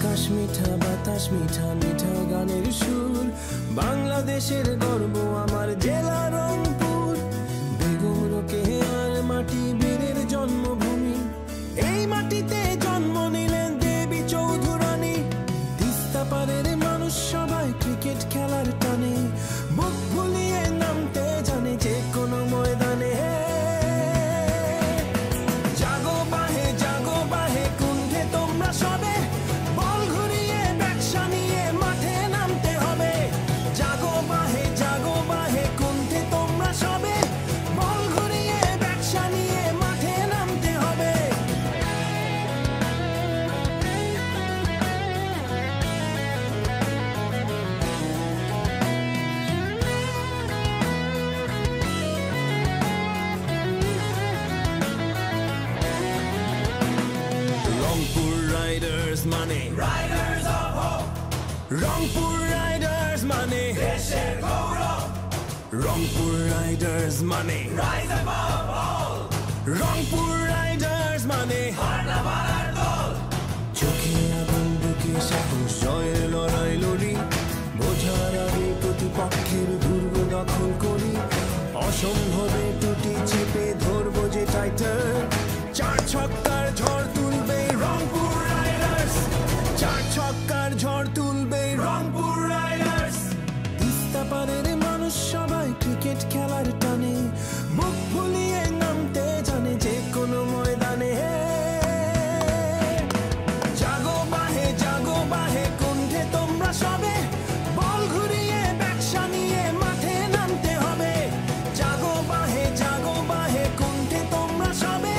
আকাশ মিঠা বাতাস মিঠা মিঠা গানের সুর বাংলাদেশের গর্ব আমার জেলা রংপুর বেগম রোকেয়ার মাটি বীরের জন্মভূমি এই মাটিতে জন্ম নিলেন দেবী চৌধুরানী তিস্তা পারের মানুষ সবাই ক্রিকেট খেলার টানে বুক ভুলিয়ে নামতে জানে যে কোনো ময়দানে জাগো বাহে কুণ্ঠে তোমরা সবে বল ঘুরিয়ে ব্যবসা নিয়ে মাঠে নামতে হবে জাগো বাহে কুণ্ঠে তোমরা সবে বল ঘুরিয়ে ব্যবসা নিয়ে মাঠে নামতে হবে রংপুর রাইডার্স মানে Riders of hope, Rangpur Riders মানে দেশের গৌরব, রংপুর রাইডার্স মানে rise above all, Rangpur Riders মানে হারনা মারার দল, চোখে আগুন বুকে সাহস জয়ের লড়াই লড়ি বোঝার আগে প্রতিপক্ষের দুর্গ দখল করি অসম্ভবে টুটি চেপে ধরবো যে টাইটার চার ছক্কার ঝড় তুলবে রংপুর রাইডার্স চার ছক্কার ঝড় তুলবে রংপুর রাইডার্স, তিস্তা পারের মানুষ সবাই ক্রিকেট খেলার টানে বুক ভুলিয়ে নামতে জানে যে কোনো ময়দানে জাগো বাহে কুণ্ঠে তোমরা সবে বল ঘুরিয়ে ব্যবসা নিয়ে মাঠে নামতে হবে জাগো বাহে কুণ্ঠে তোমরা সবে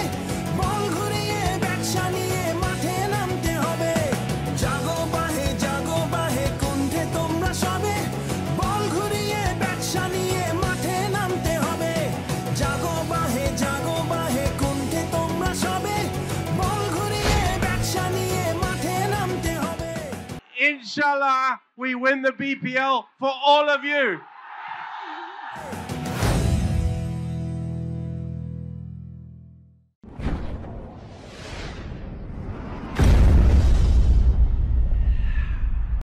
বল ঘুরিয়ে ব্যবসা নিয়ে মাঠে নামতে হবে জাগো বাহে কুণ্ঠে তোমরা সবে বল ঘুরিয়ে ব্যবসা নিয়ে মাঠে নামতে হবে জাগো বাহে কুণ্ঠে তোমরা সবে বল ঘুরিয়ে ব্যবসা নিয়ে মাঠে নামতে হবে Inshallah, we win the BPL for all of you.